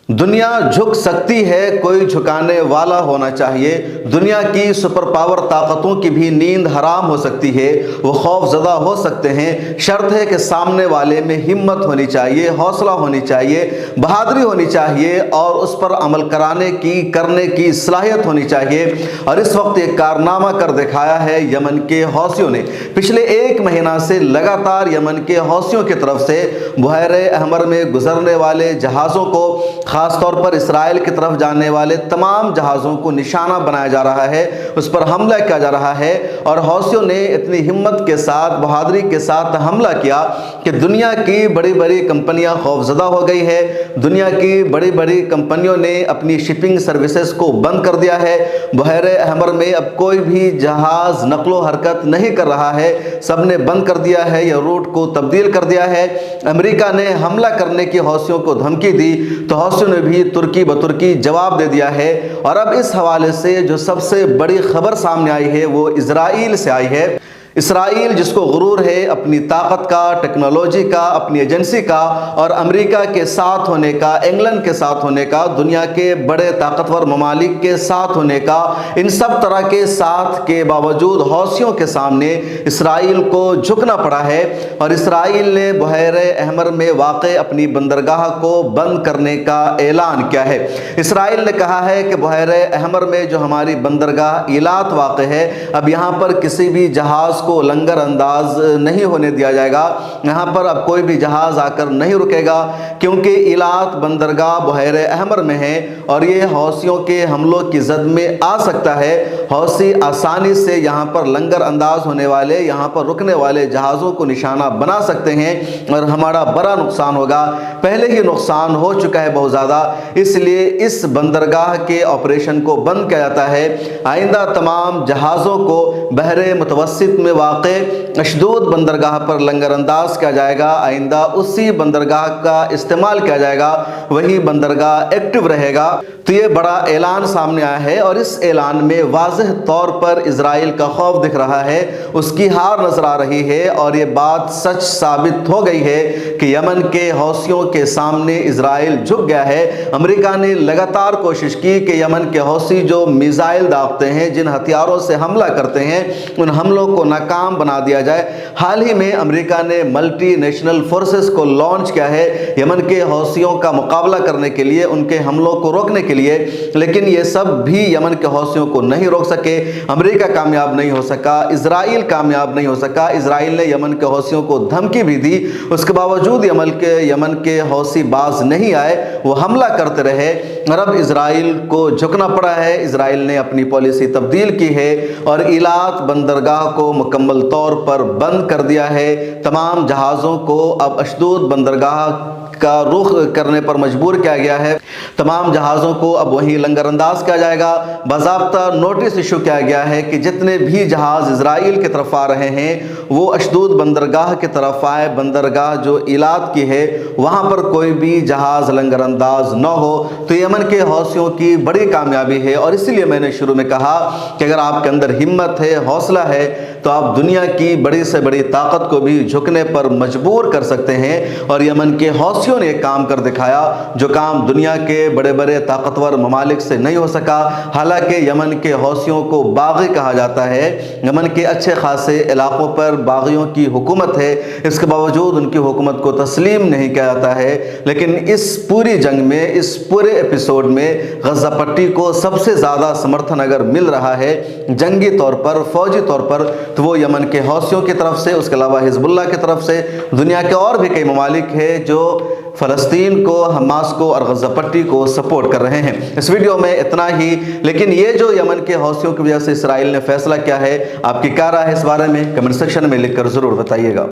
دنیا جھک سکتی ہے، کوئی جھکانے والا ہونا چاہیے۔ دنیا کی سپر پاور طاقتوں کی بھی نیند حرام ہو سکتی ہے، وہ خوف زدہ ہو سکتے ہیں۔ شرط ہے کہ سامنے والے میں ہمت ہونی چاہیے، حوصلہ ہونی چاہیے، بہادری ہونی چاہیے اور اس پر عمل کرنے کی صلاحیت ہونی چاہیے۔ اور اس وقت ایک کارنامہ کر دکھایا ہے یمن کے حوثیوں نے۔ پچھلے ایک مہینہ سے لگاتار یمن کے حوثیوں کی طرف سے بحیرہ احمر میں گزرنے والے جہازوں کو، خاص طور پر اسرائیل کی طرف جانے والے تمام جہازوں کو نشانہ بنایا جا رہا ہے، اس پر حملہ کیا جا رہا ہے۔ اور حوثیوں نے اتنی ہمت کے ساتھ، بہادری کے ساتھ حملہ کیا کہ دنیا کی بڑی بڑی کمپنیاں خوفزدہ ہو گئی ہے۔ دنیا کی بڑی بڑی کمپنیوں نے اپنی شپنگ سروسز کو بند کر دیا ہے۔ بحیرہ احمر میں اب کوئی بھی جہاز نقل و حرکت نہیں کر رہا ہے، سب نے بند کر دیا ہے یا روٹ کو تبدیل کر دیا ہے۔ امریکہ نے حملہ کرنے کی حوثیوں کو دھمکی دی تو حوثیوں نے بھی ترکی بترکی جواب دے دیا ہے۔ اور اب اس حوالے سے جو سب سے بڑی خبر سامنے آئی ہے وہ اسرائیل سے آئی ہے۔ اسرائیل جس کو غرور ہے اپنی طاقت کا، ٹیکنالوجی کا، اپنی ایجنسی کا اور امریکہ کے ساتھ ہونے کا، انگلینڈ کے ساتھ ہونے کا، دنیا کے بڑے طاقتور ممالک کے ساتھ ہونے کا، ان سب طرح کے ساتھ کے باوجود حوثیوں کے سامنے اسرائیل کو جھکنا پڑا ہے۔ اور اسرائیل نے بحیرہ احمر میں واقع اپنی بندرگاہ کو بند کرنے کا اعلان کیا ہے۔ اسرائیل نے کہا ہے کہ بحیرہ احمر میں جو ہماری بندرگاہ ایلات واقع ہے، اب یہاں پر کسی بھی جہاز کو لنگر انداز نہیں ہونے دیا جائے گا، یہاں پر اب کوئی بھی جہاز آ کر نہیں رکے گا، کیونکہ ایلات بندرگاہ بحیرہ احمر میں ہے اور یہ حوثیوں کے حملوں کی زد میں آ سکتا ہے۔ حوثی آسانی سے یہاں پر لنگر انداز ہونے والے، یہاں پر رکنے والے جہازوں کو نشانہ بنا سکتے ہیں اور ہمارا بڑا نقصان ہوگا۔ پہلے ہی نقصان ہو چکا ہے بہت زیادہ، اس لیے اس بندرگاہ کے آپریشن کو بند کیا جاتا ہے۔ آئندہ تمام جہازوں کو بحر متوسط میں واقع اشدود بندرگاہ پر لنگر انداز کیا جائے گا۔ آئندہ اسی بندرگاہ کا استعمال کیا جائے گا، وہی بندرگاہ ایکٹیو رہے گا۔ تو یہ بڑا اعلان سامنے آیا ہے اور اس اعلان میں واضح طور پر اسرائیل کا خوف دکھ رہا ہے، اس کی ہار نظر آ رہی ہے اور یہ بات سچ ثابت ہو گئی ہے کہ یمن کے حوثیوں کے سامنے اسرائیل جھک گیا ہے۔ امریکہ نے لگاتار کوشش کی کہ یمن کے حوثی جو میزائل داغتے ہیں، جن ہتھیاروں سے حملہ کرتے ہیں، ان حملوں کو ناکام بنا دیا جائے۔ حال ہی میں امریکہ نے ملٹی نیشنل فورسز کو لانچ کیا ہے یمن کے حوثیوں کا مقابلہ کرنے کے لیے، ان کے حملوں کو روکنے کے لیے، لیکن یہ سب بھی یمن کے حوثیوں کو نہیں روک سکے۔ امریکہ کامیاب نہیں ہو سکا، اسرائیل کامیاب نہیں ہو سکا۔ اسرائیل نے یمن کے حوثیوں کو دھمکی بھی دی، اس کے باوجود یمن کے حوثی باز نہیں آئے، وہ حملہ کرتے رہے اور اب اسرائیل کو جھکنا پڑا ہے۔ اسرائیل نے اپنی پالیسی تبدیل کی ہے اور ایلات بندرگاہ کو مکمل طور پر بند کر دیا ہے۔ تمام جہازوں کو اب اشدود بندرگاہ کا رخ کرنے پر مجبور کیا گیا ہے۔ تمام جہازوں کو اب وہیں لنگر انداز کیا جائے گا۔ باضابطہ نوٹس ایشو کیا گیا ہے کہ جتنے بھی جہاز اسرائیل کی طرف آ رہے ہیں وہ اشدود بندرگاہ کی طرف آئے۔ بندرگاہ جو ایلات کی ہے وہاں پر کوئی بھی جہاز لنگر انداز نہ ہو۔ تو یمن کے حوثیوں کی بڑی کامیابی ہے اور اسی لیے میں نے شروع میں کہا کہ اگر آپ کے اندر ہمت ہے، حوصلہ ہے، تو آپ دنیا کی بڑی سے بڑی طاقت کو بھی جھکنے پر مجبور کر سکتے ہیں۔ اور یمن کے حوثیوں نے ایک کام کر دکھایا جو کام دنیا کے بڑے بڑے طاقتور ممالک سے نہیں ہو سکا۔ حالانکہ یمن کے حوثیوں کو باغی کہا جاتا ہے، یمن کے اچھے خاصے علاقوں پر باغیوں کی حکومت ہے، اس کے باوجود ان کی حکومت کو تسلیم نہیں کیا جاتا ہے۔ لیکن اس پوری جنگ میں، اس پورے ایپیسوڈ میں غزہ پٹی کو سب سے زیادہ سمرتھن اگر مل رہا ہے جنگی طور پر، فوجی طور پر، تو وہ یمن کے حوثیوں کی طرف سے، اس کے علاوہ حزب اللہ کی طرف سے، دنیا کے اور بھی کئی ممالک ہیں جو فلسطین کو، حماس کو اور غزہ پٹی کو سپورٹ کر رہے ہیں۔ اس ویڈیو میں اتنا ہی، لیکن یہ جو یمن کے حوثیوں کی وجہ سے اسرائیل نے فیصلہ کیا ہے، آپ کی کیا رائے ہے اس بارے میں کمنٹ سیکشن میں لکھ کر ضرور بتائیے گا۔